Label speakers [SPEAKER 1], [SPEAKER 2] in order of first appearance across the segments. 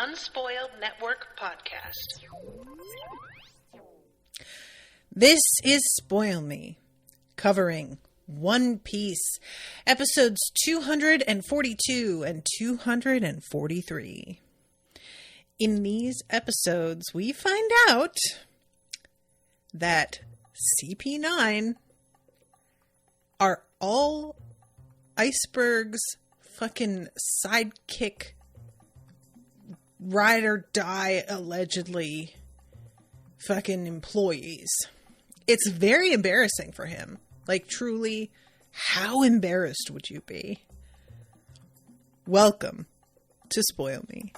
[SPEAKER 1] Unspoiled Network podcast.
[SPEAKER 2] This is Spoil Me, covering One Piece, episodes 242 and 243. In these episodes, we find out that CP9 are all Iceberg's fucking sidekick, ride or die, allegedly, fucking employees. It's very embarrassing for him. Like, truly, how embarrassed would you be? Welcome to Spoil Me.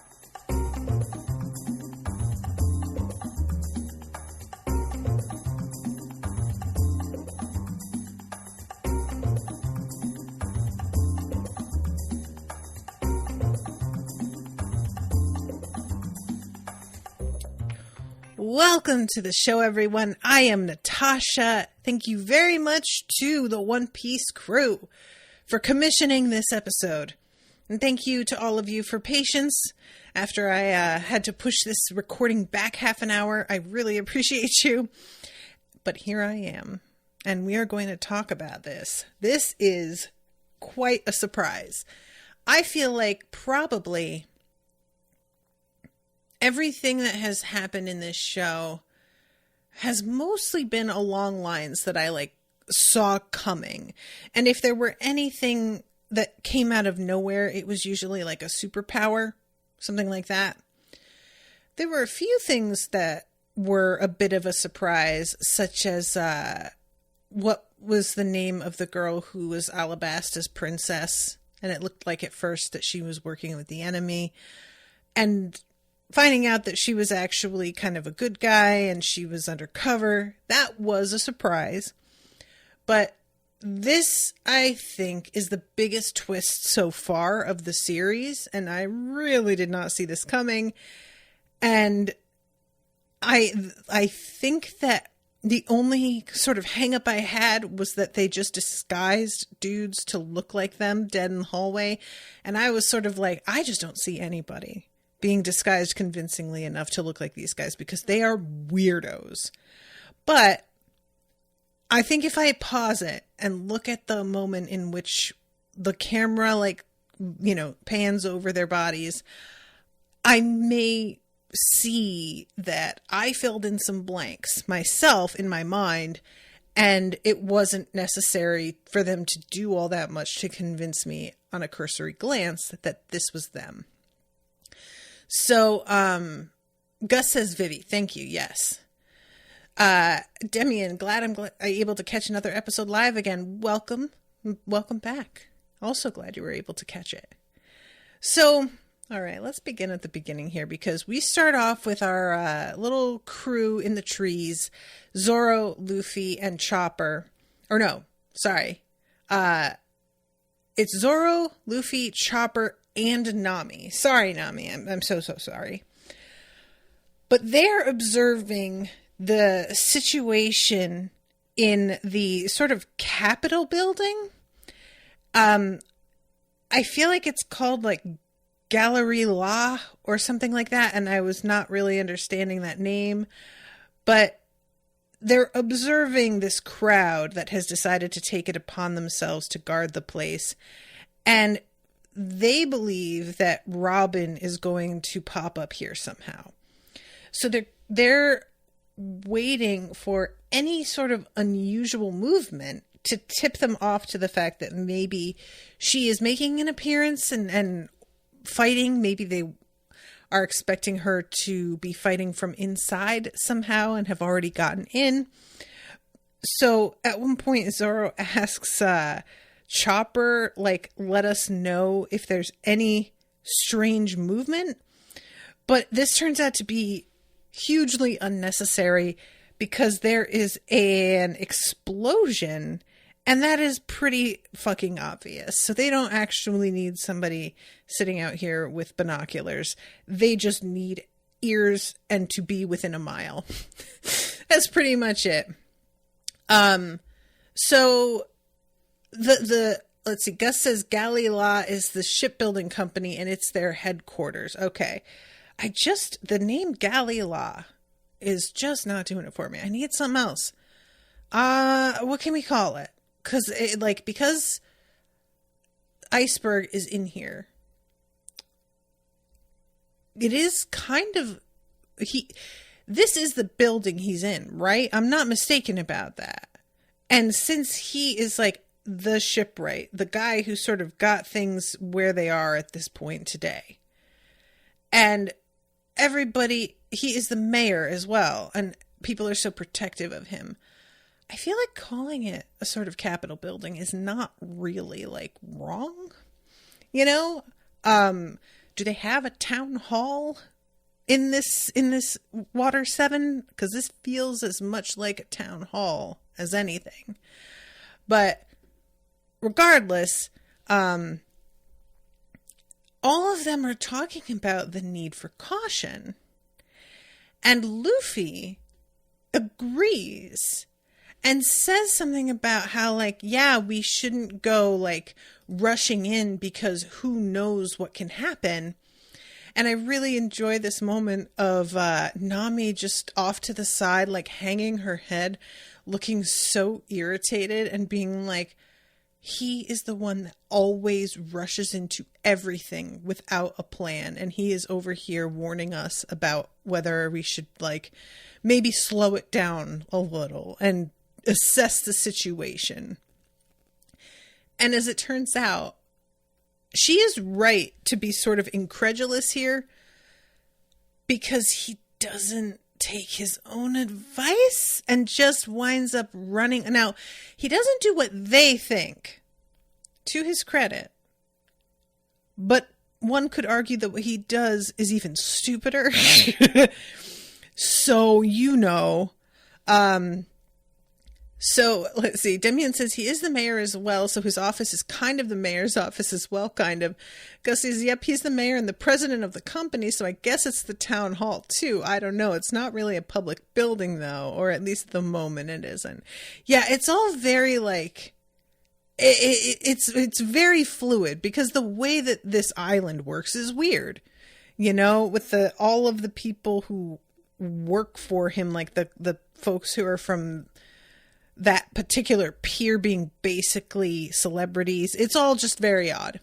[SPEAKER 2] Welcome to the show, everyone. I am Natasha. Thank you very much to the One Piece crew for commissioning this episode. And thank you to all of you for patience after I had to push this recording back half an hour. I really appreciate you. But here I am, and we are going to talk about this. This is quite a surprise. I feel like probably everything that has happened in this show has mostly been along lines that I saw coming. And if there were anything that came out of nowhere, it was usually like a superpower, something like that. There were a few things that were a bit of a surprise, such as what was the name of the girl who was Alabasta's princess, and it looked like at first that she was working with the enemy, and finding out that she was actually kind of a good guy and she was undercover. That was a surprise. But this, I think, is the biggest twist so far of the series, and I really did not see this coming. And I think that the only sort of hang up I had was that they just disguised dudes to look like them dead in the hallway. And I was sort of like, I just don't see anybody being disguised convincingly enough to look like these guys, because they are weirdos. But I think if I pause it and look at the moment in which the camera, pans over their bodies, I may see that I filled in some blanks myself in my mind, and it wasn't necessary for them to do all that much to convince me on a cursory glance that this was them. So, Gus says, Vivi, thank you. Yes. Demian, I'm able to catch another episode live again. Welcome back. Also glad you were able to catch it. So, all right, let's begin at the beginning here, because we start off with our little crew in the trees, Zoro, Luffy, and Chopper. Or no, sorry. It's Zoro, Luffy, Chopper, and Nami. Sorry, Nami. I'm so sorry. But they're observing the situation in the sort of Capitol building. I feel like it's called Gallery La or something like that, and I was not really understanding that name. But they're observing this crowd that has decided to take it upon themselves to guard the place. And they believe that Robin is going to pop up here somehow. So they're waiting for any sort of unusual movement to tip them off to the fact that maybe she is making an appearance and fighting. Maybe they are expecting her to be fighting from inside somehow and have already gotten in. So at one point, Zoro asks Chopper, let us know if there's any strange movement. But this turns out to be hugely unnecessary, because there is an explosion, and that is pretty fucking obvious. So they don't actually need somebody sitting out here with binoculars. They just need ears and to be within a mile. That's pretty much it. So let's see, Gus says Galila is the shipbuilding company and it's their headquarters. Okay. the name Galila is just not doing it for me. I need something else. What can we call it? Because Iceberg is in here. It is kind of, this is the building he's in, right? I'm not mistaken about that. And since he is like the shipwright, the guy who sort of got things where they are at this point today, and he is the mayor as well, and people are so protective of him. I feel like calling it a sort of Capitol building is not really like wrong. You know, do they have a town hall in this Water 7? Because this feels as much like a town hall as anything. But regardless, all of them are talking about the need for caution. And Luffy agrees and says something about how, like, yeah, we shouldn't go, like, rushing in because who knows what can happen. And I really enjoy this moment of Nami just off to the side, like, hanging her head, looking so irritated and being like, he is the one that always rushes into everything without a plan. And he is over here warning us about whether we should, like, maybe slow it down a little and assess the situation. And as it turns out, she is right to be sort of incredulous here, because he doesn't take his own advice and just winds up running. Now, he doesn't do what they think, to his credit, but one could argue that what he does is even stupider. So, so let's see. Demian says he is the mayor as well, so his office is kind of the mayor's office as well, kind of. Gus says, yep, he's the mayor and the president of the company, so I guess it's the town hall too. I don't know. It's not really a public building though, or at least at the moment it isn't. Yeah, it's all very like, it's very fluid, because the way that this island works is weird, you know, with all of the people who work for him, like the folks who are from that particular pier being basically celebrities. It's all just very odd.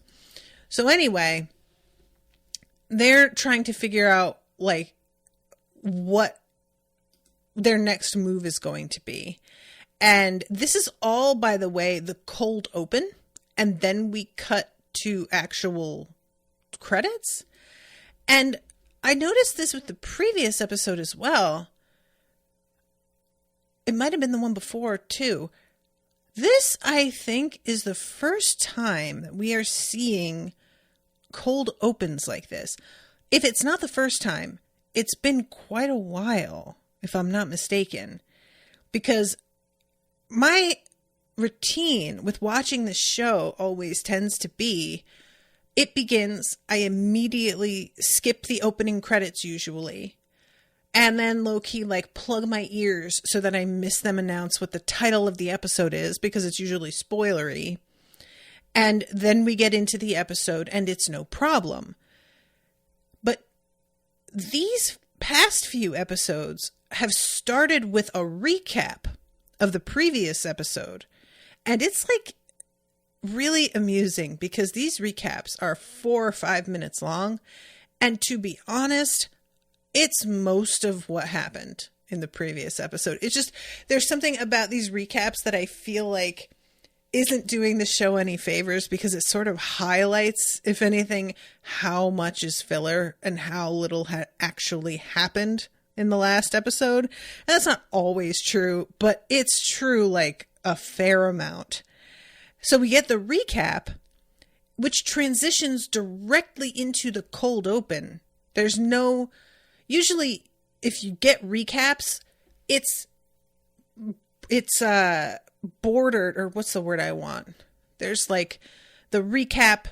[SPEAKER 2] So anyway, they're trying to figure out like what their next move is going to be. And this is all, by the way, the cold open. And then we cut to actual credits. And I noticed this with the previous episode as well. It might have been the one before, too. This, I think, is the first time that we are seeing cold opens like this. If it's not the first time, it's been quite a while, if I'm not mistaken. Because my routine with watching this show always tends to be, it begins, I immediately skip the opening credits usually. And then low-key, like, plug my ears so that I miss them announce what the title of the episode is, because it's usually spoilery. And then we get into the episode, and it's no problem. But these past few episodes have started with a recap of the previous episode. And it's, like, really amusing, because these recaps are 4 or 5 minutes long. And to be honest, it's most of what happened in the previous episode. It's just, there's something about these recaps that I feel like isn't doing the show any favors, because it sort of highlights, if anything, how much is filler and how little actually happened in the last episode. And that's not always true, but it's true like a fair amount. So we get the recap, which transitions directly into the cold open. There's no... Usually, if you get recaps, it's bordered, or what's the word I want? There's like the recap,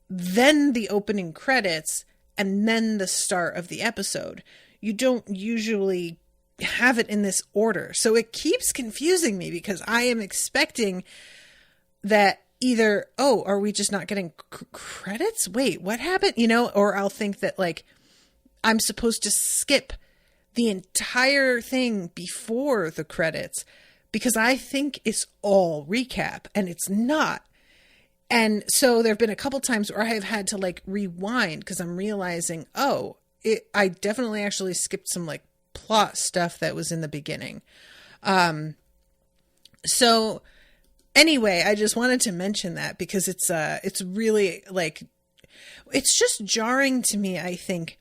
[SPEAKER 2] then the opening credits, and then the start of the episode. You don't usually have it in this order. So it keeps confusing me, because I am expecting that either, oh, are we just not getting credits? Wait, what happened? You know, or I'll think that like, I'm supposed to skip the entire thing before the credits because I think it's all recap, and it's not. And so there have been a couple times where I have had to like rewind because I'm realizing, I definitely actually skipped some like plot stuff that was in the beginning. So anyway, I just wanted to mention that because it's really like, it's just jarring to me, I think,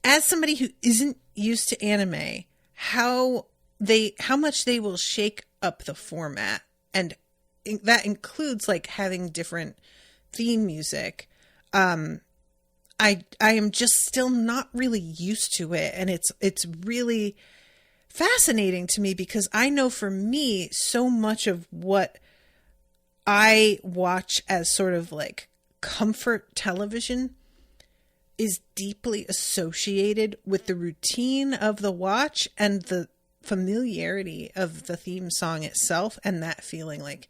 [SPEAKER 2] as somebody who isn't used to anime, how much they will shake up the format. And that includes like having different theme music. I am just still not really used to it. And it's really fascinating to me because I know for me, so much of what I watch as sort of like comfort television is deeply associated with the routine of the watch and the familiarity of the theme song itself, and that feeling like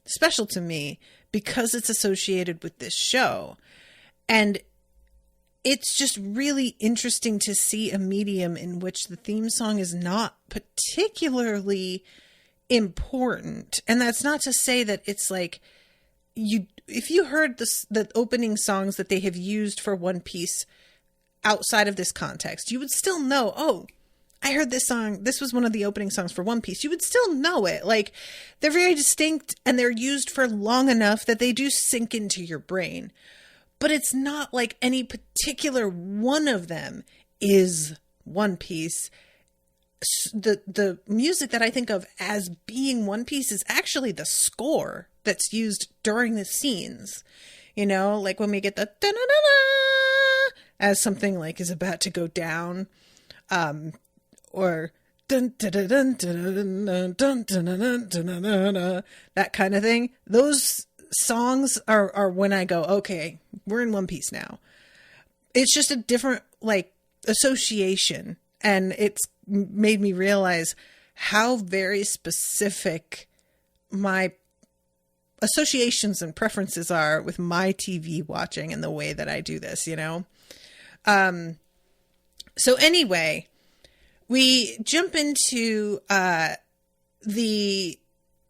[SPEAKER 2] special to me because it's associated with this show. And it's just really interesting to see a medium in which the theme song is not particularly important. And that's not to say that it's like if you heard the opening songs that they have used for One Piece outside of this context, you would still know, I heard this song. This was one of the opening songs for One Piece. You would still know it. Like, they're very distinct and they're used for long enough that they do sink into your brain. But it's not like any particular one of them is One Piece. The music that I think of as being One Piece is actually the score that's used during the scenes. You know, like when we get the da-na-na-na as something like is about to go down, or dun dun dun dun dun dun dun dun, that kind of thing. Those songs are when I go, okay, we're in One Piece now. It's just a different like association, and it's made me realize how very specific my associations and preferences are with my TV watching and the way that I do this, you know? So anyway, we jump into the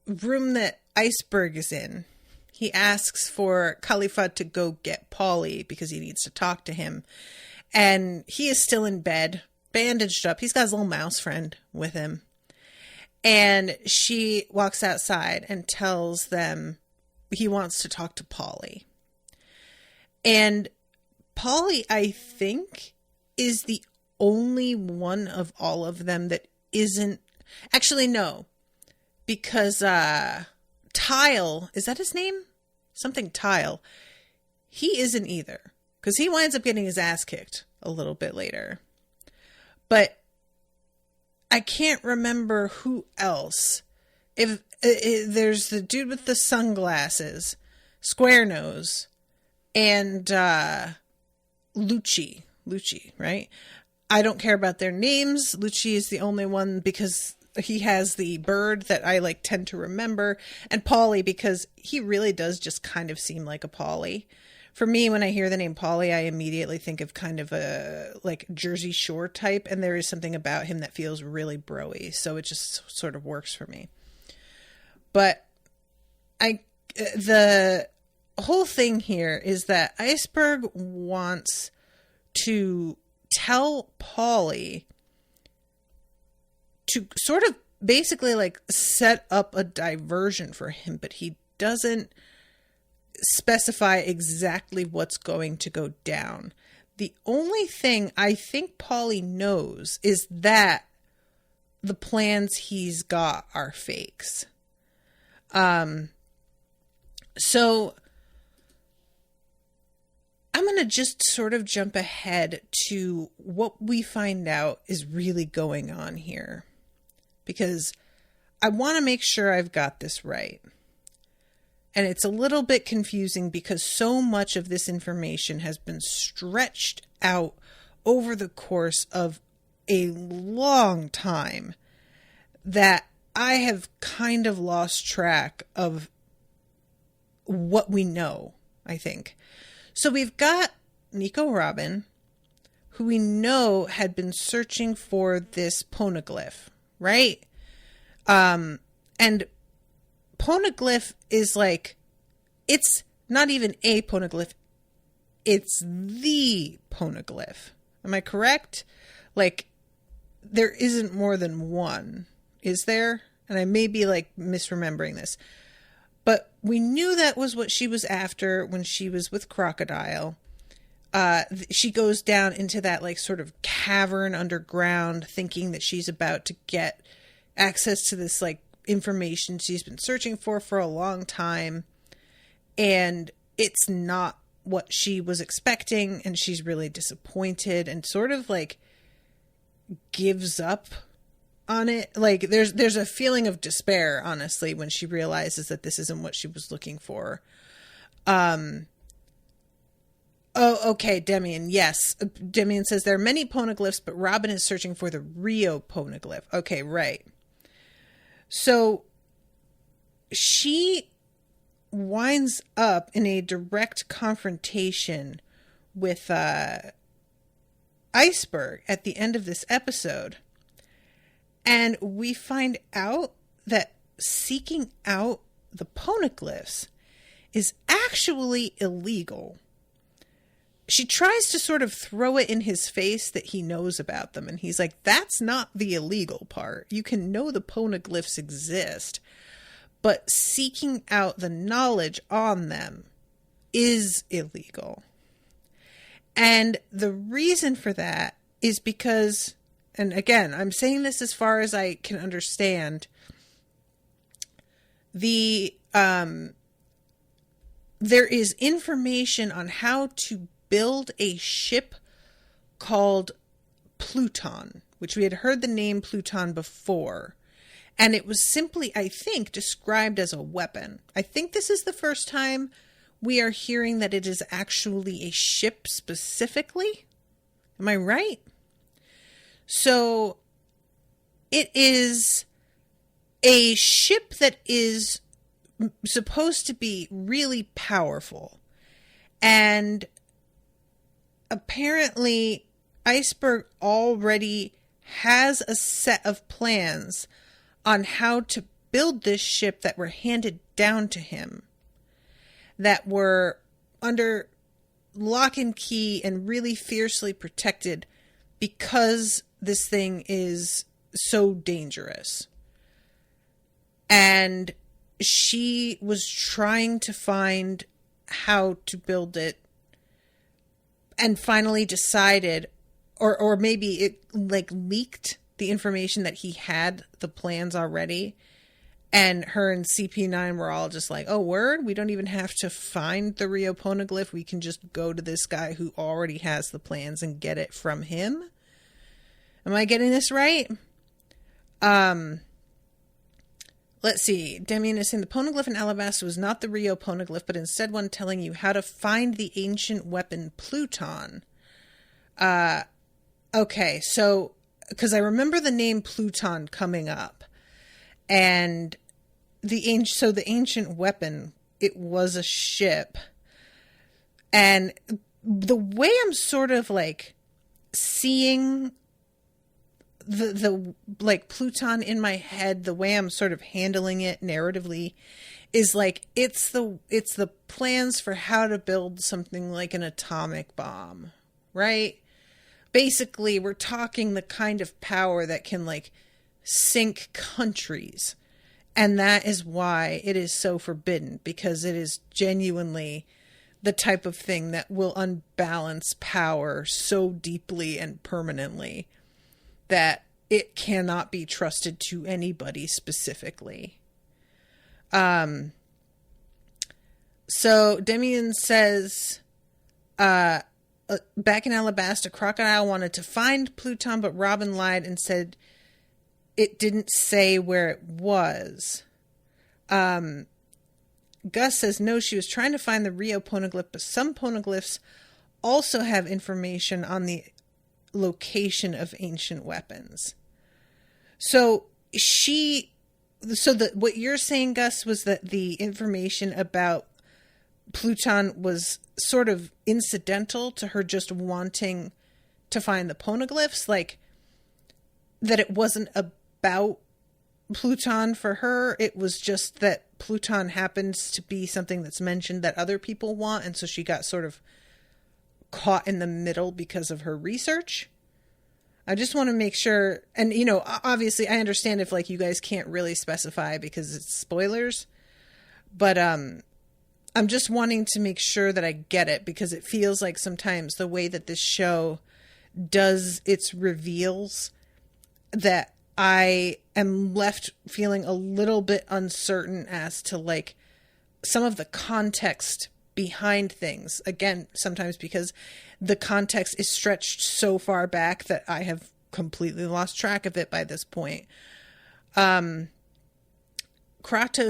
[SPEAKER 2] room that Iceberg is in. He asks for Khalifa to go get Polly because he needs to talk to him. And he is still in bed, bandaged up. He's got his little mouse friend with him. And she walks outside and tells them he wants to talk to Polly. And Polly, I think, is the only one of all of them that isn't... Actually, no. Because Tile, is that his name? Something Tile. He isn't either. Because he winds up getting his ass kicked a little bit later. But I can't remember who else. If there's the dude with the sunglasses, Square Nose, and Lucci, right? I don't care about their names. Lucci is the only one because he has the bird that I like tend to remember, and Polly because he really does just kind of seem like a Polly. For me, when I hear the name Polly, I immediately think of kind of a like Jersey Shore type, and there is something about him that feels really bro-y, so it just sort of works for me. But the whole thing here is that Iceberg wants to tell Polly to sort of basically like set up a diversion for him, but he doesn't specify exactly what's going to go down. The only thing I think Polly knows is that the plans he's got are fakes. So I'm going to just sort of jump ahead to what we find out is really going on here, because I want to make sure I've got this right. And it's a little bit confusing because so much of this information has been stretched out over the course of a long time that I have kind of lost track of what we know, I think. So we've got Nico Robin, who we know had been searching for this poneglyph, right? And poneglyph is like, it's not even a poneglyph, it's the poneglyph. Am I correct? Like, there isn't more than one, is there? And I may be like misremembering this. But we knew that was what she was after when she was with Crocodile. She goes down into that like sort of cavern underground, thinking that she's about to get access to this like information she's been searching for a long time. And it's not what she was expecting, and she's really disappointed and sort of like gives up on it. Like there's a feeling of despair, honestly, when she realizes that this isn't what she was looking for. Oh, okay, Demian. Yes. Demian says there are many poneglyphs, but Robin is searching for the Rio poneglyph. Okay, right. So she winds up in a direct confrontation with Iceberg at the end of this episode. And we find out that seeking out the poneglyphs is actually illegal. She tries to sort of throw it in his face that he knows about them. And he's like, that's not the illegal part. You can know the poneglyphs exist, but seeking out the knowledge on them is illegal. And the reason for that is because, and again, I'm saying this as far as I can understand, there is information on how to build a ship called Pluton, which we had heard the name Pluton before. And it was simply, I think, described as a weapon. I think this is the first time we are hearing that it is actually a ship specifically. Am I right? So it is a ship that is supposed to be really powerful. And apparently Iceberg already has a set of plans on how to build this ship that were handed down to him, that were under lock and key and really fiercely protected because this thing is so dangerous. And she was trying to find how to build it and finally decided, or maybe it like leaked the information that he had the plans already, and her and CP9 were all just like, oh, word? We don't even have to find the Rio poneglyph. We can just go to this guy who already has the plans and get it from him. Am I getting this right? Let's see. Demian is saying the poneglyph in Alabasta was not the Rio poneglyph, but instead one telling you how to find the ancient weapon Pluton. Okay, so because I remember the name Pluton coming up, and the ancient weapon, it was a ship, and the way I'm sort of like seeing the like Pluton in my head, the way I'm sort of handling it narratively is like it's the plans for how to build something like an atomic bomb, right? Basically, we're talking the kind of power that can like sink countries. And that is why it is so forbidden, because it is genuinely the type of thing that will unbalance power so deeply and permanently that it cannot be trusted to anybody specifically. So Demian says, back in Alabasta, Crocodile wanted to find Pluton, but Robin lied and said it didn't say where it was. Gus says, no, she was trying to find the Rio poneglyph, but some poneglyphs also have information on the location of ancient weapons. So what you're saying, Gus, was that the information about Pluton was sort of incidental to her just wanting to find the poneglyphs, like that it wasn't about Pluton for her. It was just that Pluton happens to be something that's mentioned that other people want, and so she got sort of caught in the middle because of her research. I just want to make sure, and you know, obviously I understand if like you guys can't really specify because it's spoilers, but I'm just wanting to make sure that I get it, because it feels like sometimes the way that this show does its reveals, that I am left feeling a little bit uncertain as to like some of the context behind things. Again, sometimes because the context is stretched so far back that I have completely lost track of it by this point. Kratos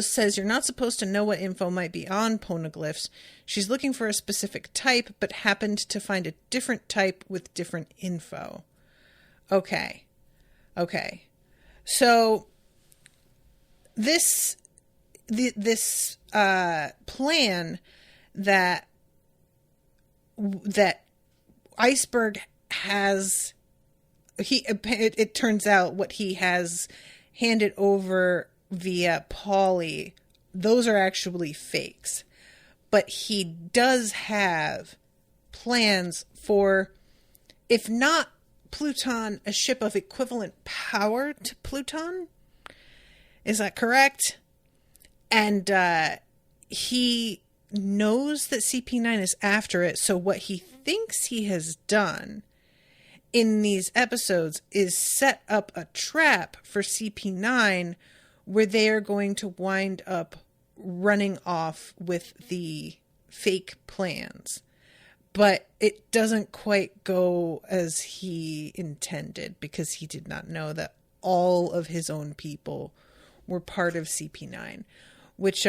[SPEAKER 2] says you're not supposed to know what info might be on poneglyphs. She's looking for a specific type, but happened to find a different type with different info. Okay. So this plan that Iceberg has, it turns out what he has handed over via Polly, those are actually fakes. But he does have plans for, if not Pluton, a ship of equivalent power to Pluton. Is that correct? And he knows that CP9 is after it, so what he thinks he has done in these episodes is set up a trap for CP9 where they are going to wind up running off with the fake plans. But it doesn't quite go as he intended, because he did not know that all of his own people were part of CP9, which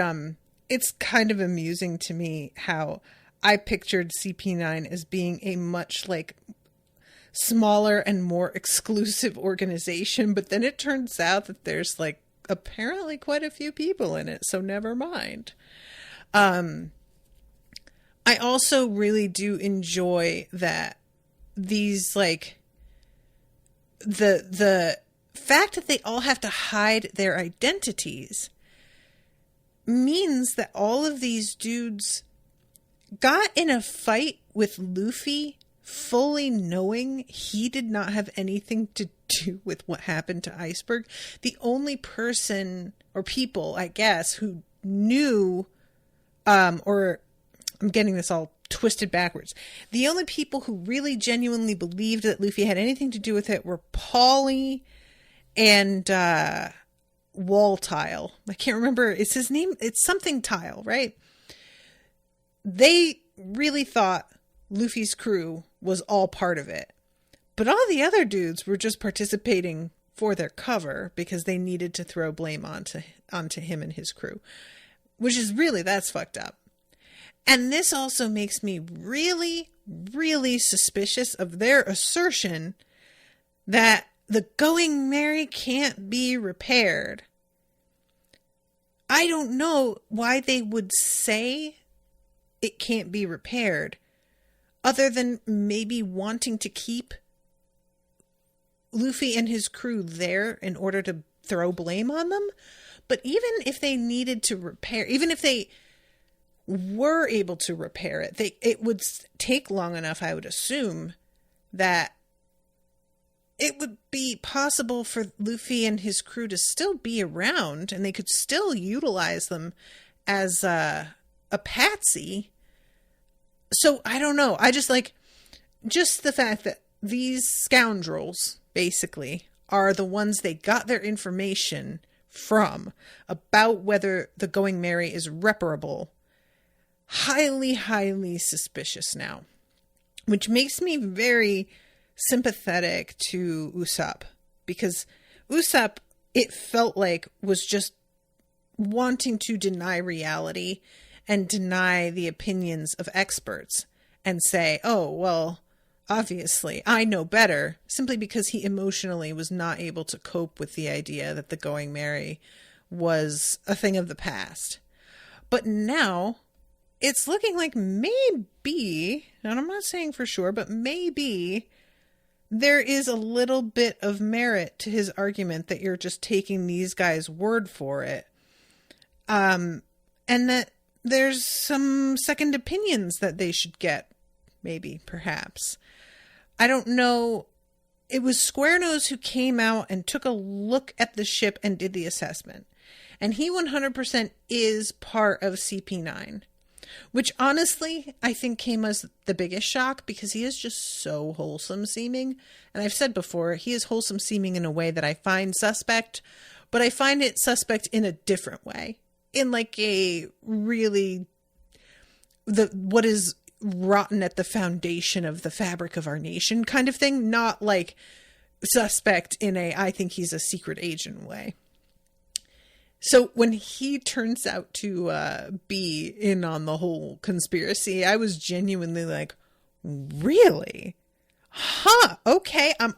[SPEAKER 2] it's kind of amusing to me how I pictured CP9 as being a much like smaller and more exclusive organization, but then it turns out that there's like apparently quite a few people in it, so never mind. I also really do enjoy that these like the fact that they all have to hide their identities means that all of these dudes got in a fight with Luffy fully knowing he did not have anything to do with what happened to Iceberg. The only person or people, I guess, who knew, or I'm getting this all twisted backwards. The only people who really genuinely believed that Luffy had anything to do with it were Polly and Wall-Tile. I can't remember. It's his name. It's something Tile, right? They really thought Luffy's crew was all part of it. But all the other dudes were just participating for their cover because they needed to throw blame onto him and his crew. Which is really, that's fucked up. And this also makes me really, really suspicious of their assertion that the Going Merry can't be repaired. I don't know why they would say it can't be repaired, other than maybe wanting to keep Luffy and his crew there in order to throw blame on them. But even if they needed to repair, even if they were able to repair it, it would take long enough, I would assume, that it would be possible for Luffy and his crew to still be around, and they could still utilize them as a patsy. So I don't know. I just the fact that these scoundrels basically are the ones they got their information from about whether the Going Merry is reparable. Highly, highly suspicious now, which makes me very sympathetic to Usopp, because Usopp, it felt like, was just wanting to deny reality and deny the opinions of experts and say, oh, well, obviously I know better, simply because he emotionally was not able to cope with the idea that the Going Merry was a thing of the past. But now it's looking like maybe, and I'm not saying for sure, but maybe there is a little bit of merit to his argument that you're just taking these guys' word for it. And that there's some second opinions that they should get, maybe, perhaps. I don't know. It was Squarenose who came out and took a look at the ship and did the assessment. And he 100% is part of CP9. Which, honestly, I think came as the biggest shock because he is just so wholesome seeming. And I've said before, he is wholesome seeming in a way that I find suspect. But I find it suspect in a different way. In like a really... what is rotten at the foundation of the fabric of our nation kind of thing. Not like suspect in a I think he's a secret agent way. So when he turns out to be in on the whole conspiracy, I was genuinely like, really? Huh. Okay. I'm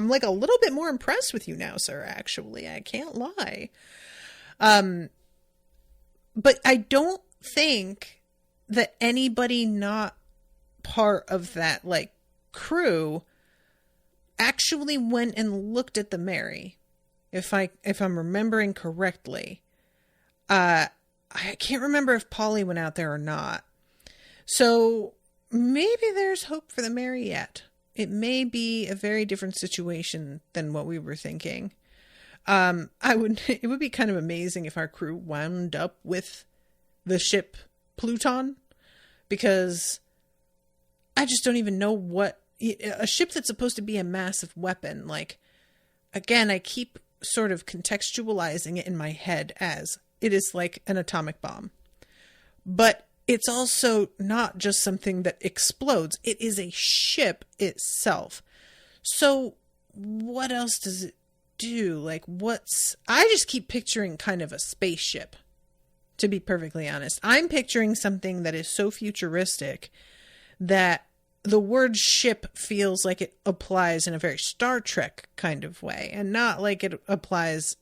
[SPEAKER 2] like a little bit more impressed with you now, sir, actually. I can't lie. But I don't think that anybody not part of that like crew actually went and looked at the Mary. If I'm remembering correctly. I can't remember if Polly went out there or not. So maybe there's hope for the Mary yet. It may be a very different situation than what we were thinking. It would be kind of amazing if our crew wound up with the ship Pluton, because I just don't even know what a ship that's supposed to be a massive weapon. Like, again, I keep sort of contextualizing it in my head as it is like an atomic bomb, but it's also not just something that explodes. It is a ship itself. So what else does it do? Like, I just keep picturing kind of a spaceship, to be perfectly honest. I'm picturing something that is so futuristic that the word ship feels like it applies in a very Star Trek kind of way, and not like it applies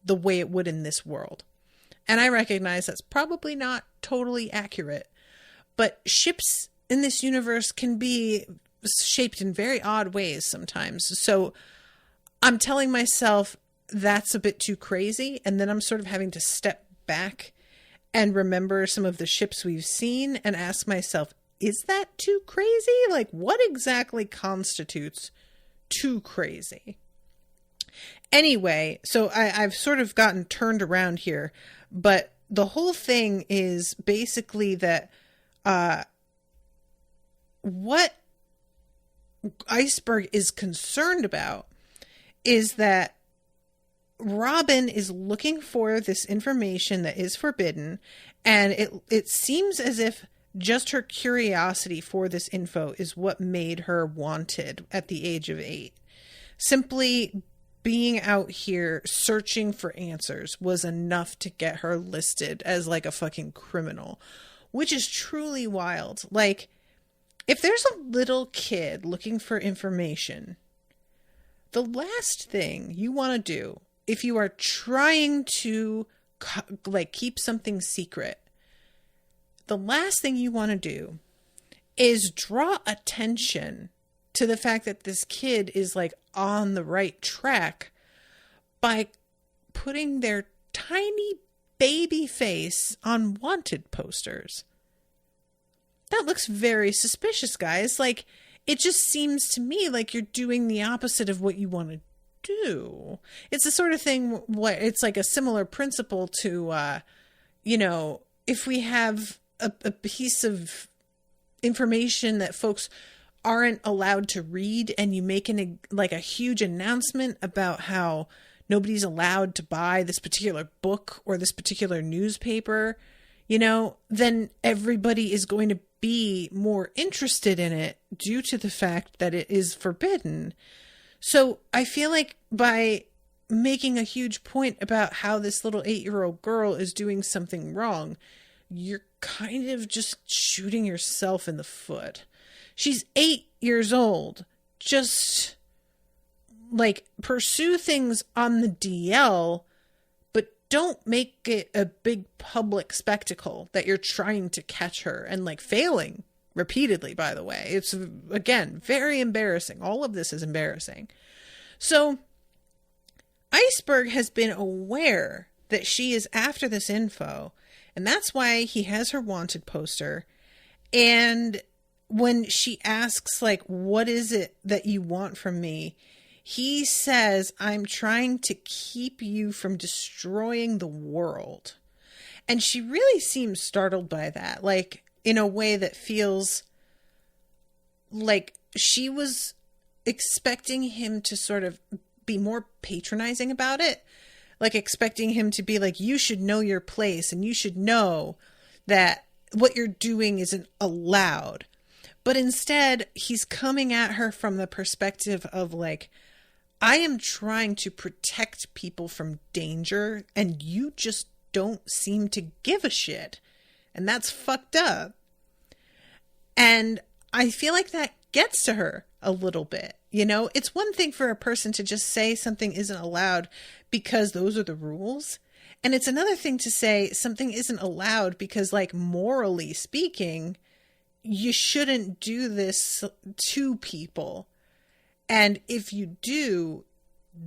[SPEAKER 2] the way it would in this world. And I recognize that's probably not totally accurate, but ships in this universe can be shaped in very odd ways sometimes. So I'm telling myself that's a bit too crazy, and then I'm sort of having to step back and remember some of the ships we've seen and ask myself, is that too crazy? Like, what exactly constitutes too crazy? Anyway, so I've sort of gotten turned around here, but the whole thing is basically that what Iceberg is concerned about is that Robin is looking for this information that is forbidden, and it seems as if just her curiosity for this info is what made her wanted at the age of 8. Simply being out here searching for answers was enough to get her listed as like a fucking criminal, which is truly wild. Like, if there's a little kid looking for information, the last thing you want to do if you are trying to like keep something secret, the last thing you want to do is draw attention to the fact that this kid is like on the right track by putting their tiny baby face on wanted posters. That looks very suspicious, guys. Like, it just seems to me like you're doing the opposite of what you want to do. It's the sort of thing it's like a similar principle to, if we have a piece of information that folks aren't allowed to read, and you make a huge announcement about how nobody's allowed to buy this particular book or this particular newspaper, then everybody is going to be more interested in it due to the fact that it is forbidden. So I feel like by making a huge point about how this little 8-year-old girl is doing something wrong, you're kind of just shooting yourself in the foot. She's 8 years old. Just like pursue things on the DL, but don't make it a big public spectacle that you're trying to catch her and like failing repeatedly, by the way. It's, again, very embarrassing. All of this is embarrassing. So Iceberg has been aware that she is after this info, and that's why he has her wanted poster. And when she asks, like, what is it that you want from me? He says, I'm trying to keep you from destroying the world. And she really seems startled by that, like, in a way that feels like she was expecting him to sort of be more patronizing about it. Like, expecting him to be like, you should know your place and you should know that what you're doing isn't allowed. But instead, he's coming at her from the perspective of, like, I am trying to protect people from danger, and you just don't seem to give a shit. And that's fucked up. And I feel like that gets to her a little bit. You know, it's one thing for a person to just say something isn't allowed because those are the rules. And it's another thing to say something isn't allowed because, like, morally speaking, you shouldn't do this to people. And if you do,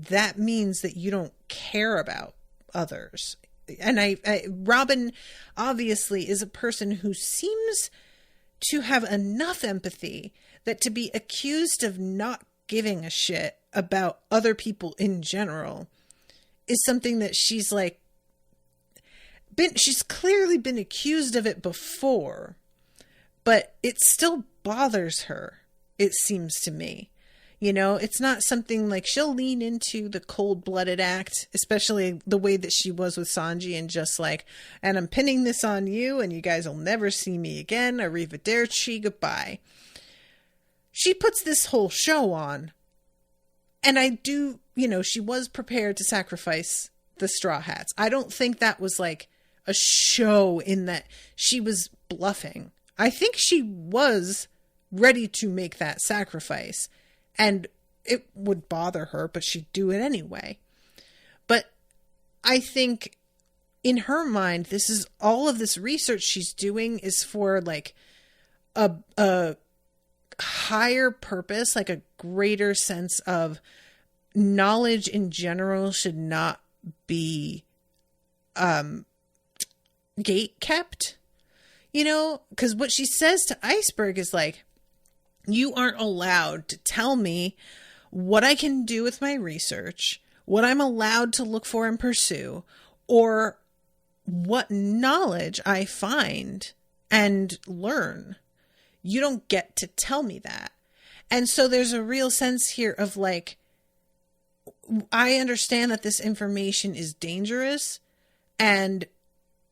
[SPEAKER 2] that means that you don't care about others. And Robin obviously is a person who seems to have enough empathy that to be accused of not giving a shit about other people in general is something that she's like, she's clearly been accused of it before, but it still bothers her, it seems to me. You know, it's not something like she'll lean into the cold-blooded act, especially the way that she was with Sanji, and just like, and I'm pinning this on you and you guys will never see me again. Arrivederci, goodbye. She puts this whole show on, and I do, you know, she was prepared to sacrifice the Straw Hats. I don't think that was like a show in that she was bluffing. I think she was ready to make that sacrifice. And it would bother her, but she'd do it anyway. But I think in her mind, this is all of this research she's doing is for like a higher purpose, like a greater sense of knowledge in general should not be gate kept, you know, because what she says to Iceberg is like, you aren't allowed to tell me what I can do with my research, what I'm allowed to look for and pursue, or what knowledge I find and learn. You don't get to tell me that. And so there's a real sense here of like, I understand that this information is dangerous, and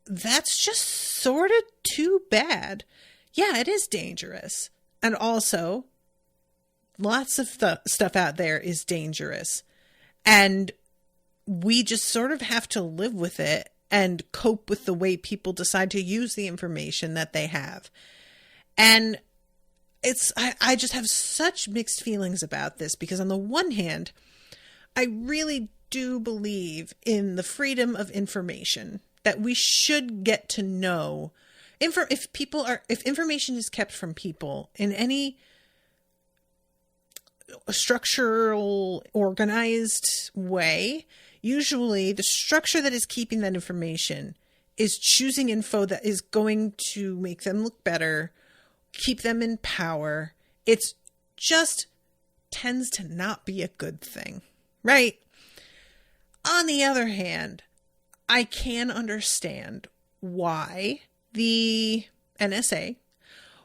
[SPEAKER 2] that's just sort of too bad. Yeah, it is dangerous. And also, lots of stuff out there is dangerous. And we just sort of have to live with it and cope with the way people decide to use the information that they have. And I just have such mixed feelings about this, because on the one hand, I really do believe in the freedom of information, that we should get to know if information is kept from people in any structural, organized way, usually the structure that is keeping that information is choosing info that is going to make them look better, keep them in power. It's just tends to not be a good thing, right? On the other hand, I can understand why the NSA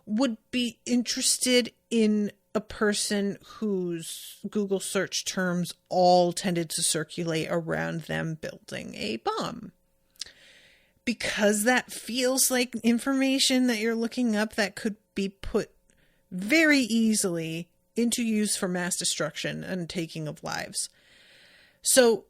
[SPEAKER 2] would be interested in a person whose Google search terms all tended to circulate around them building a bomb. Because that feels like information that you're looking up that could be put very easily into use for mass destruction and taking of lives. So,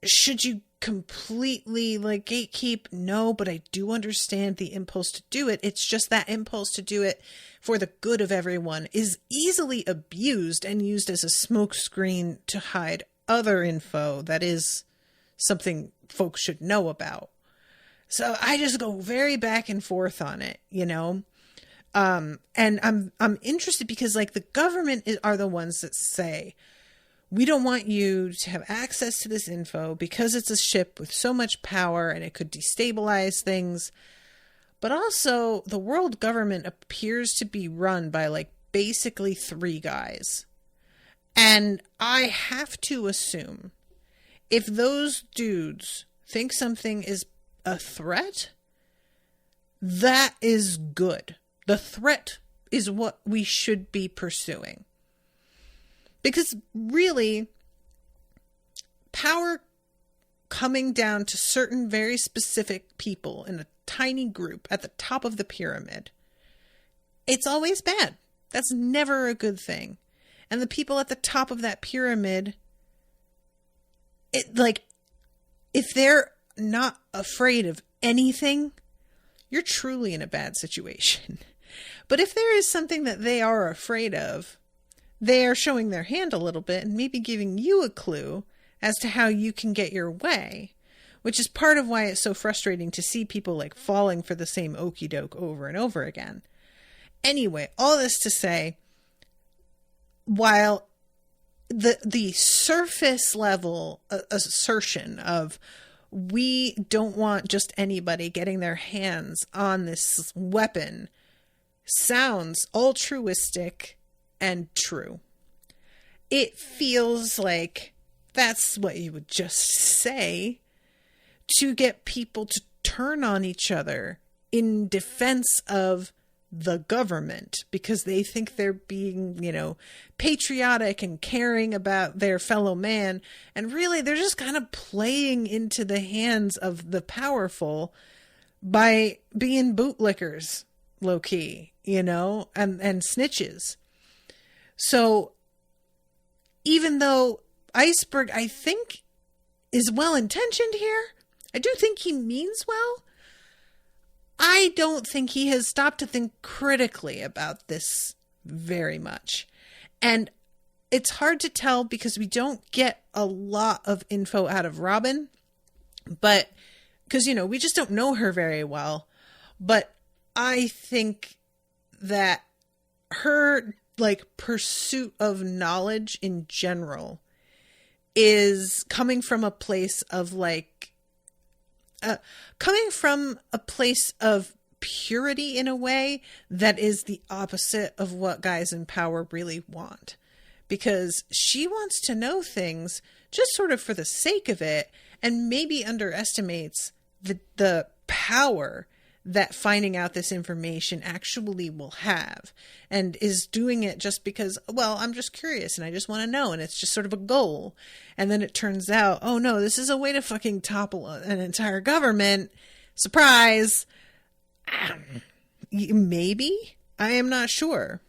[SPEAKER 2] should you completely like gatekeep? No, but I do understand the impulse to do it. It's just that impulse to do it for the good of everyone is easily abused and used as a smokescreen to hide other info that is something folks should know about. So I just go very back and forth on it, you know. And I'm interested because like the government are the ones that say, we don't want you to have access to this info because it's a ship with so much power and it could destabilize things. But also the world government appears to be run by like basically 3 guys. And I have to assume if those dudes think something is a threat, that is good. The threat is what we should be pursuing. Because really, power coming down to certain very specific people in a tiny group at the top of the pyramid, it's always bad. That's never a good thing. And the people at the top of that pyramid, if they're not afraid of anything, you're truly in a bad situation. But if there is something that they are afraid of, they are showing their hand a little bit and maybe giving you a clue as to how you can get your way, which is part of why it's so frustrating to see people like falling for the same okie doke over and over again. Anyway, all this to say, while the surface level assertion of we don't want just anybody getting their hands on this weapon sounds altruistic and true, it feels like that's what you would just say to get people to turn on each other in defense of the government because they think they're being, patriotic and caring about their fellow man. And really, they're just kind of playing into the hands of the powerful by being bootlickers, low key, and snitches. So even though Iceberg, I think, is well-intentioned here, I do think he means well, I don't think he has stopped to think critically about this very much. And it's hard to tell because we don't get a lot of info out of Robin, but because, we just don't know her very well. But I think that her pursuit of knowledge in general is coming from a place of purity in a way that is the opposite of what guys in power really want. Because she wants to know things just sort of for the sake of it and maybe underestimates the power that finding out this information actually will have, and is doing it just because, well, I'm just curious and I just want to know, and it's just sort of a goal. And then it turns out, oh no, this is a way to fucking topple an entire government. Surprise. Maybe? I am not sure.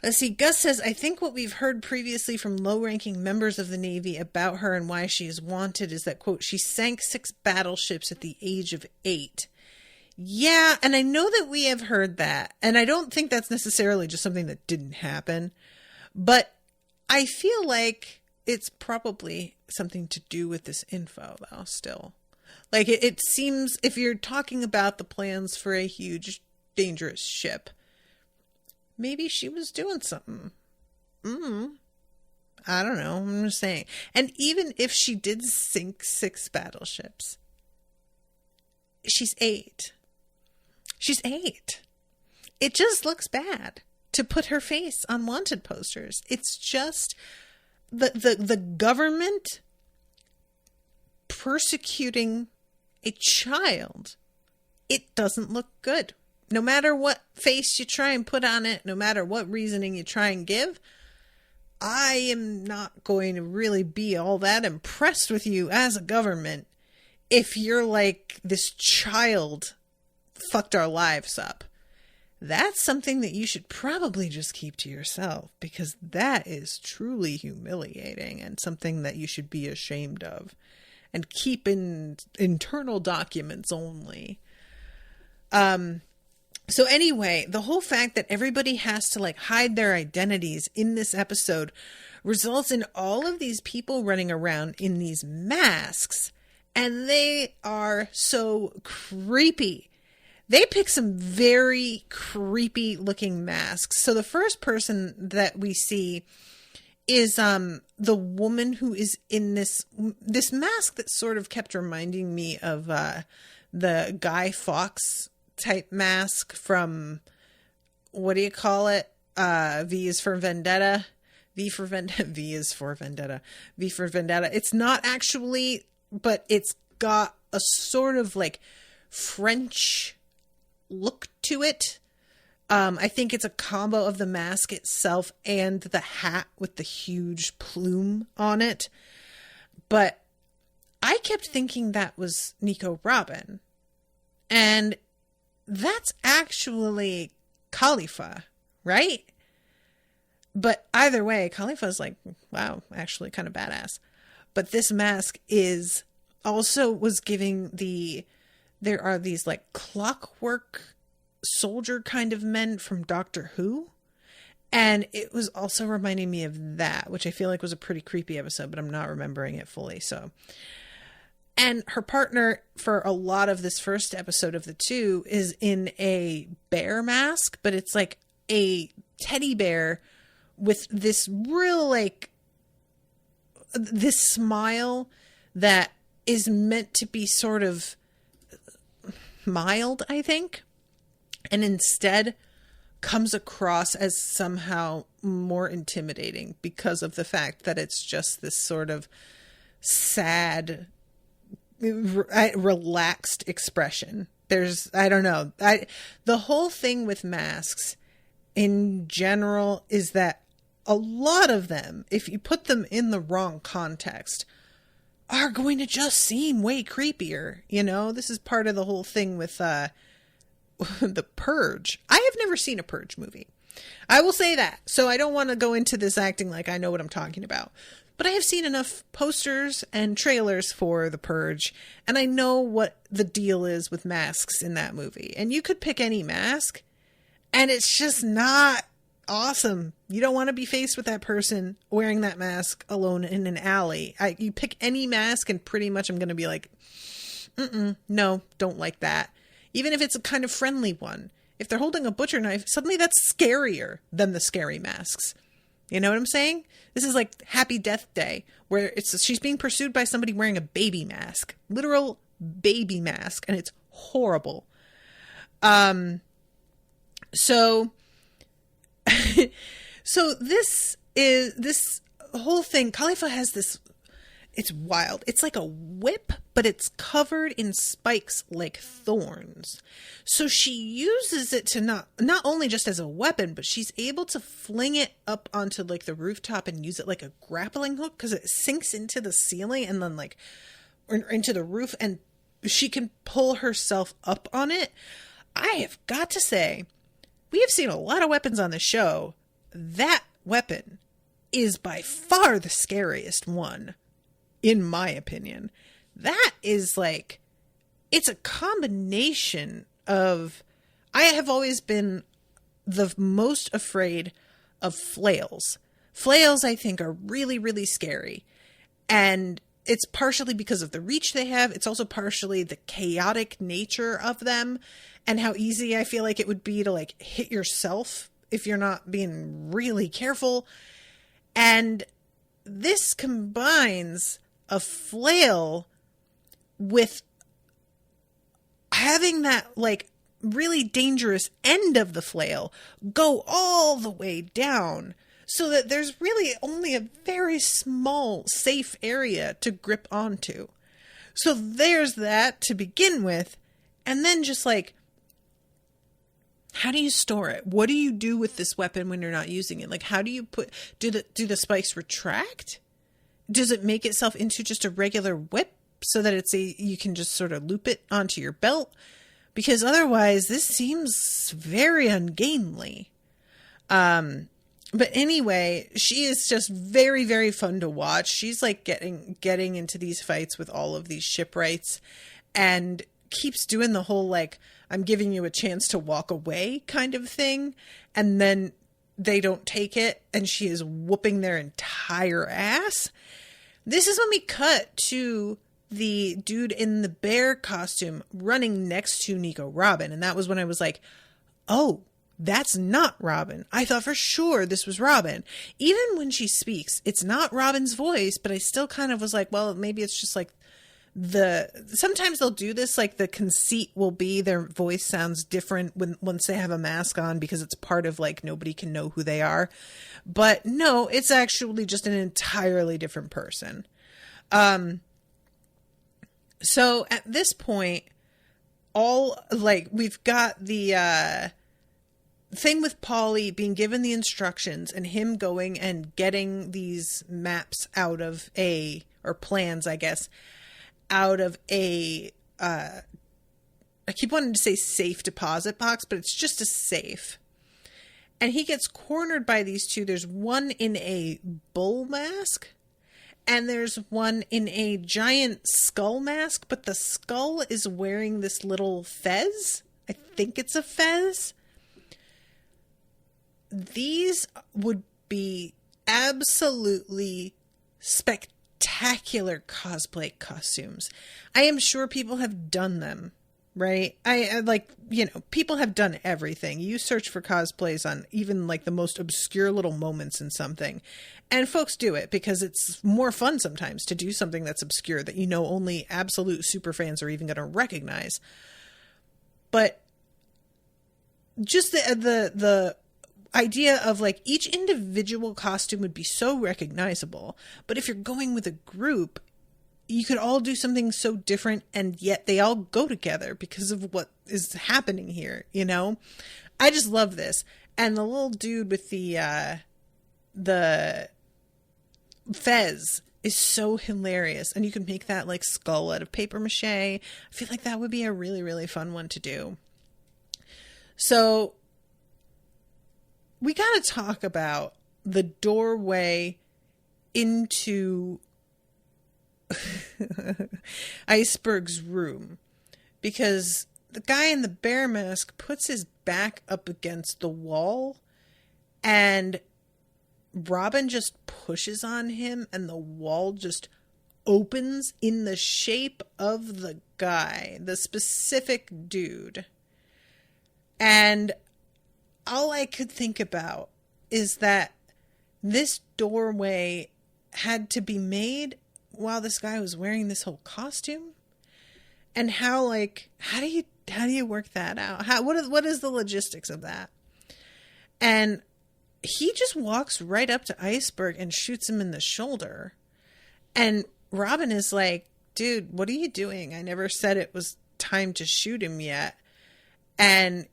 [SPEAKER 2] Let's see. Gus says, I think what we've heard previously from low-ranking members of the Navy about her and why she is wanted is that, quote, she sank 6 battleships at the age of 8. Yeah, and I know that we have heard that, and I don't think that's necessarily just something that didn't happen, but I feel like it's probably something to do with this info, though, still. It seems, if you're talking about the plans for a huge, dangerous ship, maybe she was doing something. I don't know. I'm just saying. And even if she did sink 6 battleships, she's 8. She's 8. It just looks bad to put her face on wanted posters. It's just the government persecuting a child. It doesn't look good. No matter what face you try and put on it, no matter what reasoning you try and give, I am not going to really be all that impressed with you as a government if you're like, this child fucked our lives up. That's something that you should probably just keep to yourself, because that is truly humiliating and something that you should be ashamed of and keep in internal documents only. So anyway, the whole fact that everybody has to hide their identities in this episode results in all of these people running around in these masks, and they are so creepy. they pick some very creepy looking masks. So the first person that we see is the woman who is in this mask that sort of kept reminding me of the Guy Fawkes type mask from, what do you call it? V is for Vendetta. V for Vendetta. V is for Vendetta. V for Vendetta. It's not actually, but it's got a sort of like French look to it. I think it's a combo of the mask itself and the hat with the huge plume on it. But I kept thinking that was Nico Robin. And that's actually Khalifa, right? But either way, Khalifa's like, wow, actually kind of badass. But this mask is also was giving there are these like clockwork soldier kind of men from Doctor Who. And it was also reminding me of that, which I feel like was a pretty creepy episode, but I'm not remembering it fully. So, and her partner for a lot of this first episode of the two is in a bear mask, but it's like a teddy bear with this real, like, this smile that is meant to be sort of mild, I think, and instead comes across as somehow more intimidating because of the fact that it's just this sort of sad, relaxed expression. I don't know. The whole thing with masks in general is that a lot of them, if you put them in the wrong context, are going to just seem way creepier. You know, this is part of the whole thing with The Purge. I have never seen a Purge movie. I will say that. So I don't want to go into this acting like I know what I'm talking about. But I have seen enough posters and trailers for The Purge, and I know what the deal is with masks in that movie. And you could pick any mask, and it's just not awesome. You don't want to be faced with that person wearing that mask alone in an alley. You pick any mask and pretty much I'm going to be like, no, don't like that. Even if it's a kind of friendly one. If they're holding a butcher knife, suddenly that's scarier than the scary masks. You know what I'm saying? This is like Happy Death Day, where she's being pursued by somebody wearing a baby mask. Literal baby mask. And it's horrible. So this whole thing, Khalifa has this, it's wild. It's like a whip, but it's covered in spikes like thorns. So she uses it to not only just as a weapon, but she's able to fling it up onto like the rooftop and use it like a grappling hook because it sinks into the ceiling and then like or into the roof, and she can pull herself up on it. I have got to say, we have seen a lot of weapons on the show. That weapon is by far the scariest one, in my opinion. That is like, it's a combination of, I have always been the most afraid of flails. Flails, I think, are really, really scary. And it's partially because of the reach they have. It's also partially the chaotic nature of them and how easy I feel like it would be to like hit yourself if you're not being really careful. And this combines a flail with having that like really dangerous end of the flail go all the way down so that there's really only a very small safe area to grip onto. So there's that to begin with. And then just like, how do you store it? What do you do with this weapon when you're not using it? Like, how do you do the spikes retract? Does it make itself into just a regular whip so that you can just sort of loop it onto your belt? Because otherwise this seems very ungainly. But anyway, she is just very, very fun to watch. She's like getting into these fights with all of these shipwrights and keeps doing the whole like, I'm giving you a chance to walk away kind of thing. And then they don't take it and she is whooping their entire ass. This is when we cut to the dude in the bear costume running next to Nico Robin. And that was when I was like, oh, that's not Robin. I thought for sure this was Robin. Even when she speaks, it's not Robin's voice, but I still kind of was like, well, maybe it's just like sometimes they'll do this, like the conceit will be their voice sounds different once they have a mask on, because it's part of like nobody can know who they are. But no, it's actually just an entirely different person. So at this point, we've got the thing with Paulie being given the instructions and him going and getting these maps or plans, I guess, out of I keep wanting to say safe deposit box, but it's just a safe. And he gets cornered by these two. There's one in a bull mask and there's one in a giant skull mask, but the skull is wearing this little fez. I think it's a fez. These would be absolutely spectacular cosplay costumes. I am sure people have done them, right? People have done everything. You search for cosplays on even like the most obscure little moments in something, and folks do it because it's more fun sometimes to do something that's obscure that only absolute super fans are even going to recognize. But just the idea of like each individual costume would be so recognizable, but if you're going with a group, you could all do something so different, and yet they all go together because of what is happening here. I just love this. And the little dude with the fez is so hilarious, and you can make that like skull out of paper mache. I feel like that would be a really, really fun one to do. So we got to talk about the doorway into Iceberg's room, because the guy in the bear mask puts his back up against the wall and Robin just pushes on him and the wall just opens in the shape of the guy, the specific dude. And all I could think about is that this doorway had to be made while this guy was wearing this whole costume. And how do you work that out? What is the logistics of that? And he just walks right up to Iceberg and shoots him in the shoulder. And Robin is like, dude, what are you doing? I never said it was time to shoot him yet. And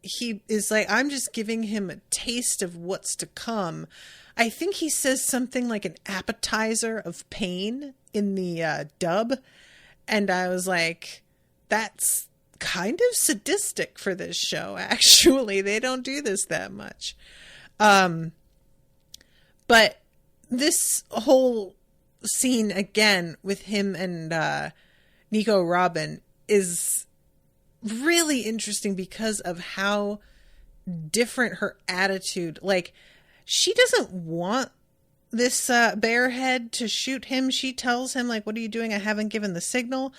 [SPEAKER 2] he is like, I'm just giving him a taste of what's to come. I think he says something like an appetizer of pain in the dub. And I was like, that's kind of sadistic for this show, actually. They don't do this that much. But this whole scene again with him and Nico Robin is really interesting because of how different her attitude. Like, she doesn't want this bearhead to shoot him. She tells him, like, what are you doing? I haven't given the signal.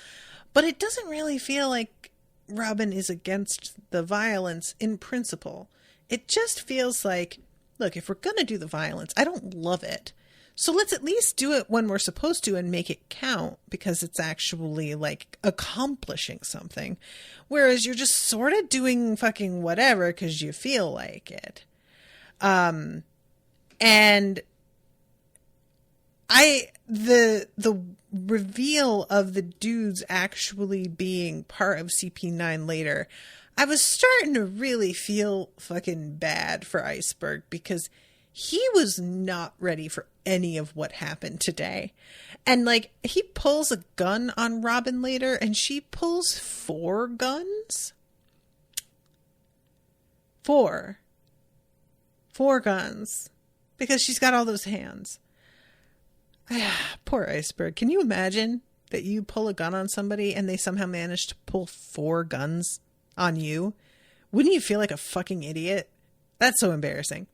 [SPEAKER 2] But it doesn't really feel like Robin is against the violence in principle. It just feels like, look, if we're going to do the violence, I don't love it. So let's at least do it when we're supposed to and make it count, because it's actually like accomplishing something. Whereas you're just sort of doing fucking whatever because you feel like it. And the reveal of the dudes actually being part of CP9 later, I was starting to really feel fucking bad for Iceberg, because he was not ready for any of what happened today. And like, he pulls a gun on Robin later, and she pulls 4 guns. 4 guns. Because she's got all those hands. Poor Iceberg. Can you imagine that you pull a gun on somebody and they somehow manage to pull 4 guns on you? Wouldn't you feel like a fucking idiot? That's so embarrassing.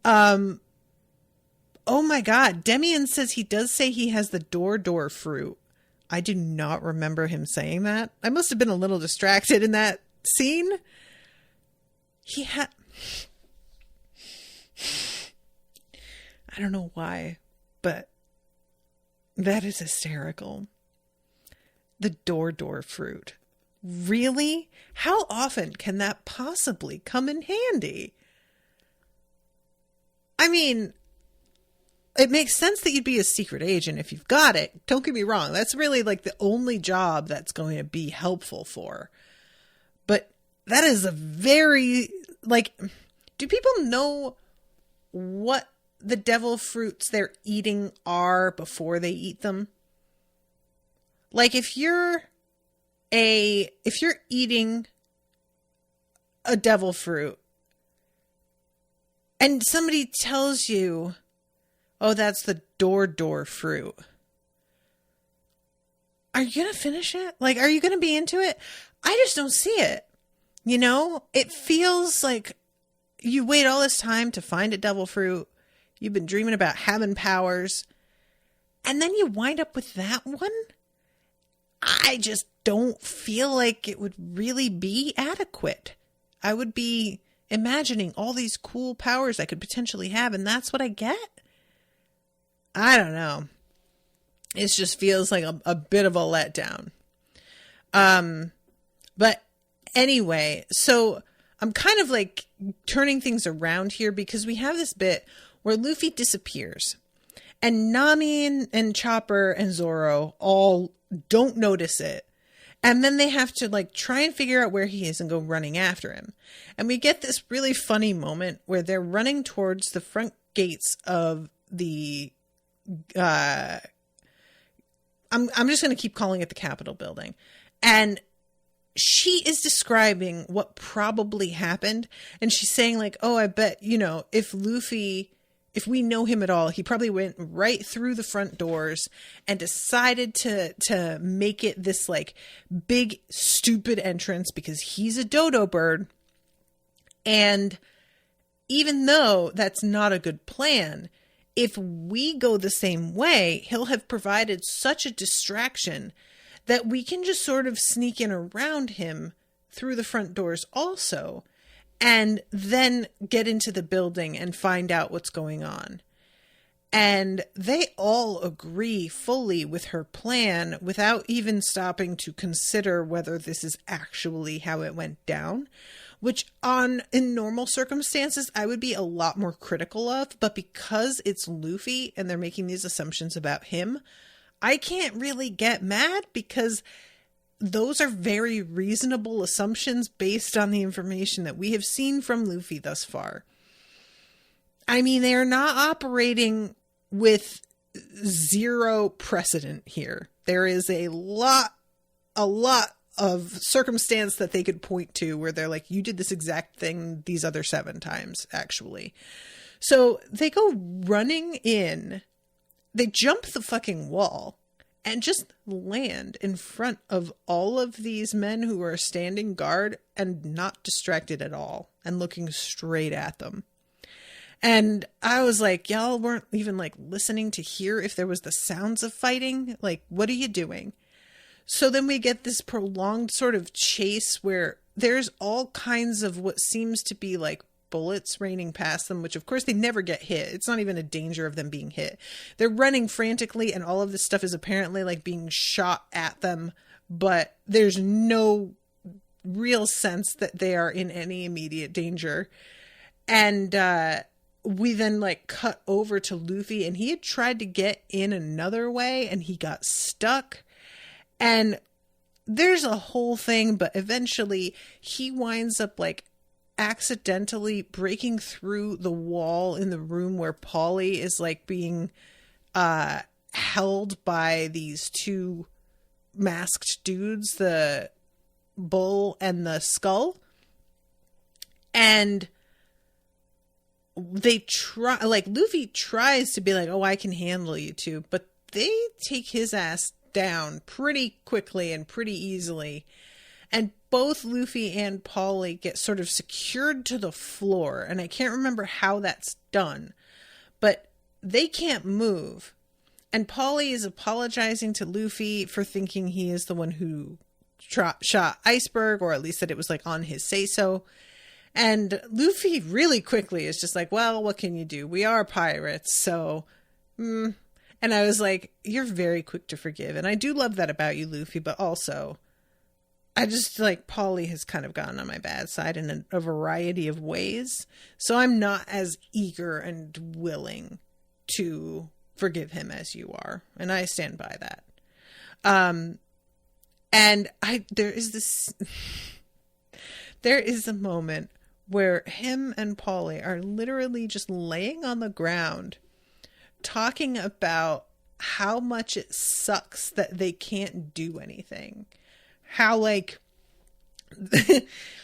[SPEAKER 2] Oh my God. Demian says he does say he has the door fruit. I do not remember him saying that. I must have been a little distracted in that scene. I don't know why, but that is hysterical. The door fruit. Really? How often can that possibly come in handy? I mean, it makes sense that you'd be a secret agent if you've got it. Don't get me wrong. That's really like the only job that's going to be helpful for. But that is a very, like, do people know what the devil fruits they're eating are before they eat them? Like, if you're eating a devil fruit and somebody tells you, oh, that's the door fruit, are you going to finish it? Like, are you going to be into it? I just don't see it. You know, it feels like you wait all this time to find a devil fruit. You've been dreaming about having powers. And then you wind up with that one. I just don't feel like it would really be adequate. I would be imagining all these cool powers I could potentially have, and that's what I get. I don't know. It just feels like a bit of a letdown. But anyway, so I'm kind of like turning things around here because we have this bit where Luffy disappears and Nami and Chopper and Zoro all don't notice it. And then they have to like try and figure out where he is and go running after him. And we get this really funny moment where they're running towards the front gates of the, I'm just going to keep calling it the Capitol building. And she is describing what probably happened. And she's saying like, oh, I bet, you know, if we know him at all, he probably went right through the front doors and decided to make it this like big, stupid entrance because he's a dodo bird. And even though that's not a good plan, if we go the same way, he'll have provided such a distraction that we can just sort of sneak in around him through the front doors also. And then get into the building and find out what's going on. And they all agree fully with her plan without even stopping to consider whether this is actually how it went down, which in normal circumstances, I would be a lot more critical of. But because it's Luffy and they're making these assumptions about him, I can't really get mad because those are very reasonable assumptions based on the information that we have seen from Luffy thus far. I mean, they are not operating with zero precedent here. There is a lot of circumstance that they could point to where they're like, you did this exact thing these other 7 times, actually. So they go running in, they jump the fucking wall, and just land in front of all of these men who are standing guard and not distracted at all and looking straight at them. And I was like, y'all weren't even like listening to hear if there was the sounds of fighting. Like, what are you doing? So then we get this prolonged sort of chase where there's all kinds of what seems to be like bullets raining past them, which of course they never get hit. It's not even a danger of them being hit. They're running frantically and all of this stuff is apparently like being shot at them, but there's no real sense that they are in any immediate danger. And we then like cut over to Luffy and he had tried to get in another way and he got stuck. And there's a whole thing, but eventually he winds up like accidentally breaking through the wall in the room where Polly is like being held by these 2 masked dudes, the bull and the skull. And they Luffy tries to be like, oh, I can handle you 2, but they take his ass down pretty quickly and pretty easily. And both Luffy and Polly get sort of secured to the floor. And I can't remember how that's done. But they can't move. And Paulie is apologizing to Luffy for thinking he is the one who shot Iceberg, or at least that it was like on his say-so. And Luffy really quickly is just like, well, what can you do? We are pirates, so... And I was like, you're very quick to forgive. And I do love that about you, Luffy, but also... I just, like, Paulie has kind of gotten on my bad side in a variety of ways. So I'm not as eager and willing to forgive him as you are. And I stand by that. And there is a moment where him and Paulie are literally just laying on the ground talking about how much it sucks that they can't do anything. How, like,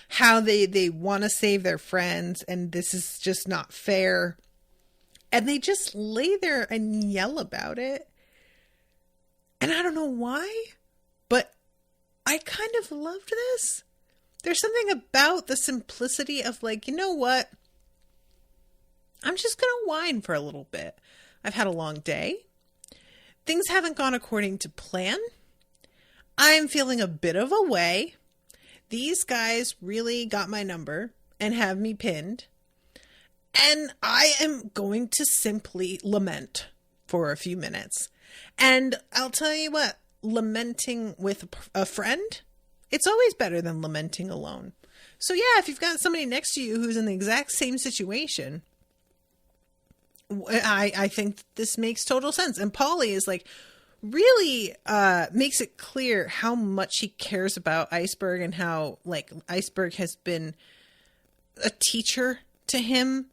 [SPEAKER 2] how they want to save their friends, and this is just not fair. And they just lay there and yell about it. And I don't know why, but I kind of loved this. There's something about the simplicity of, like, you know what? I'm just going to whine for a little bit. I've had a long day. Things haven't gone according to plan. I'm feeling a bit of a way. These guys really got my number and have me pinned. And I am going to simply lament for a few minutes. And I'll tell you what, lamenting with a friend, it's always better than lamenting alone. So yeah, if you've got somebody next to you who's in the exact same situation, I think this makes total sense. And Paulie is like, really makes it clear how much he cares about Iceberg and how, like, Iceberg has been a teacher to him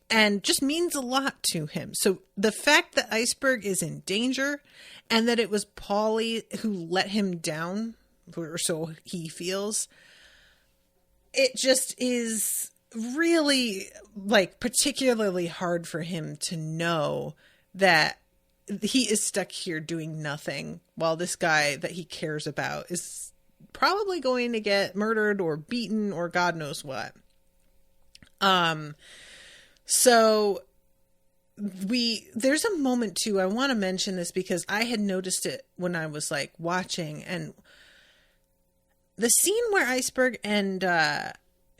[SPEAKER 2] and just means a lot to him. So the fact that Iceberg is in danger and that it was Paulie who let him down, or so he feels, it just is really, like, particularly hard for him to know that he is stuck here doing nothing while this guy that he cares about is probably going to get murdered or beaten or God knows what. So there's a moment too, I want to mention this because I had noticed it when I was, like, watching, and the scene where Iceberg and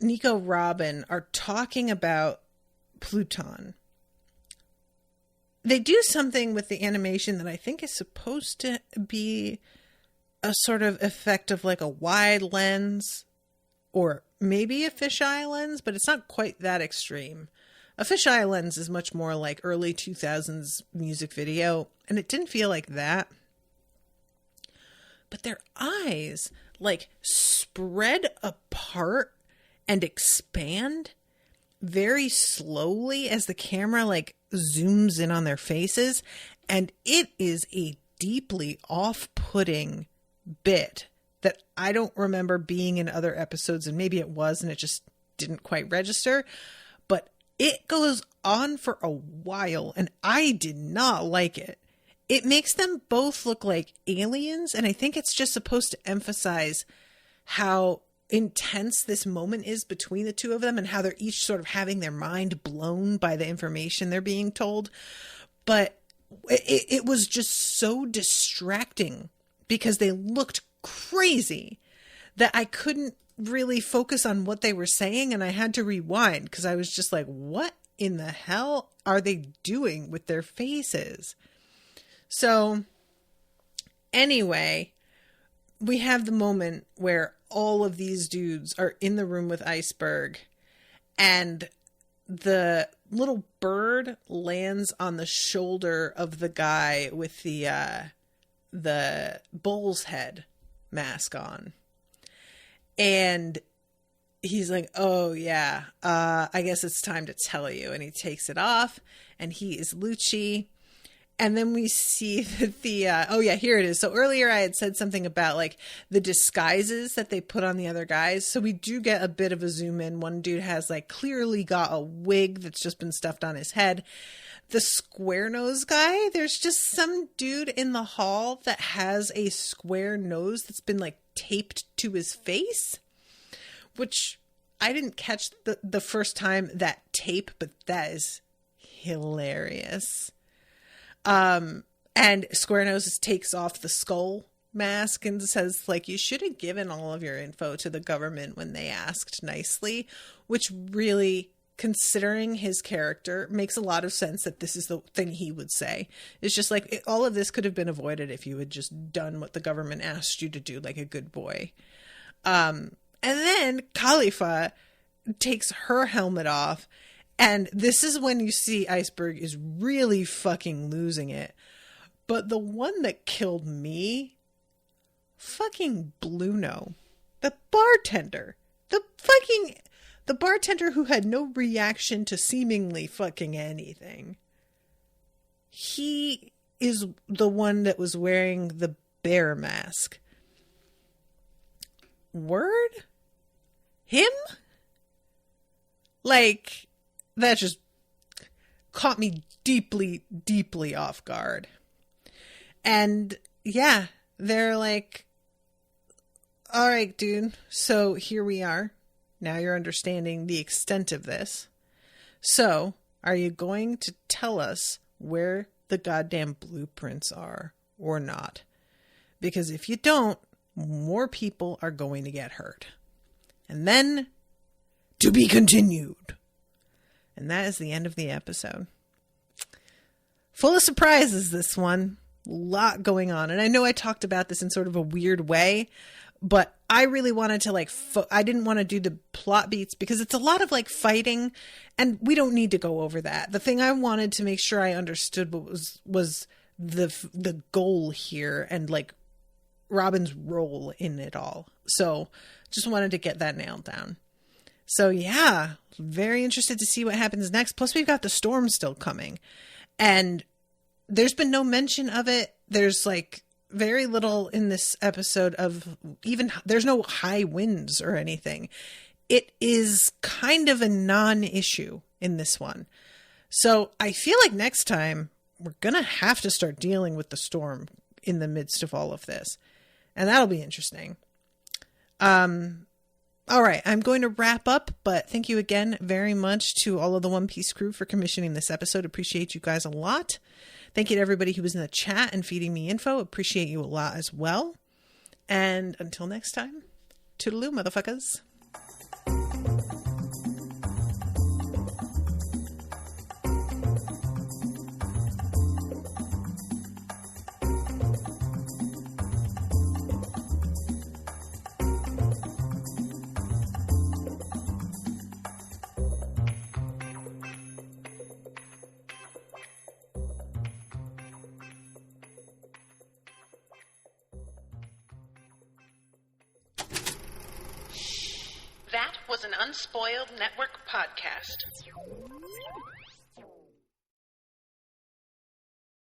[SPEAKER 2] Nico Robin are talking about Pluton. They do something with the animation that I think is supposed to be a sort of effect of, like, a wide lens or maybe a fisheye lens, but it's not quite that extreme. A fisheye lens is much more like early 2000s music video, and it didn't feel like that. But their eyes, like, spread apart and expand very slowly as the camera, like, zooms in on their faces, and it is a deeply off-putting bit that I don't remember being in other episodes, and maybe it was and it just didn't quite register, but it goes on for a while and I did not like it. It makes them both look like aliens, and I think it's just supposed to emphasize how intense this moment is between the two of them and how they're each sort of having their mind blown by the information they're being told. But it was just so distracting because they looked crazy that I couldn't really focus on what they were saying, and I had to rewind because I was just like, what in the hell are they doing with their faces? So anyway, we have the moment where all of these dudes are in the room with Iceberg, and the little bird lands on the shoulder of the guy with the bull's head mask on. And he's like, oh yeah, I guess it's time to tell you. And he takes it off, and he is Lucci. And then we see that oh yeah, here it is. So earlier I had said something about, like, the disguises that they put on the other guys. So we do get a bit of a zoom in. One dude has, like, clearly got a wig that's just been stuffed on his head. The square nose guy, there's just some dude in the hall that has a square nose that's been, like, taped to his face, which I didn't catch the first time, that tape, but that is hilarious. And Square Nose takes off the skull mask and says, like, you should have given all of your info to the government when they asked nicely, which really, considering his character, makes a lot of sense that this is the thing he would say. It's just like, all of this could have been avoided if you had just done what the government asked you to do, like a good boy. And then Khalifa takes her helmet off, and this is when you see Iceberg is really fucking losing it. But the one that killed me, fucking Bluno, the bartender, the bartender who had no reaction to seemingly fucking anything. He is the one that was wearing the bear mask. Word? Him? Like, that just caught me deeply, deeply off guard. And yeah, they're like, all right, dude, so here we are. Now you're understanding the extent of this. So, are you going to tell us where the goddamn blueprints are or not? Because if you don't, more people are going to get hurt. And then, to be continued. And that is the end of the episode. Full of surprises, this one. A lot going on. And I know I talked about this in sort of a weird way, but I really wanted to I didn't want to do the plot beats because it's a lot of fighting, and we don't need to go over that. The thing I wanted to make sure I understood was the goal here and Robin's role in it all. So just wanted to get that nailed down. So yeah, very interested to see what happens next. Plus we've got the storm still coming, and there's been no mention of it. There's very little in this episode of there's no high winds or anything. It is kind of a non-issue in this one. So I feel like next time we're going to have to start dealing with the storm in the midst of all of this. And that'll be interesting. All right, I'm going to wrap up, but thank you again very much to all of the One Piece crew for commissioning this episode. Appreciate you guys a lot. Thank you to everybody who was in the chat and feeding me info. Appreciate you a lot as well. And until next time, toodaloo, motherfuckers.
[SPEAKER 1] That was an Unspoiled Network podcast.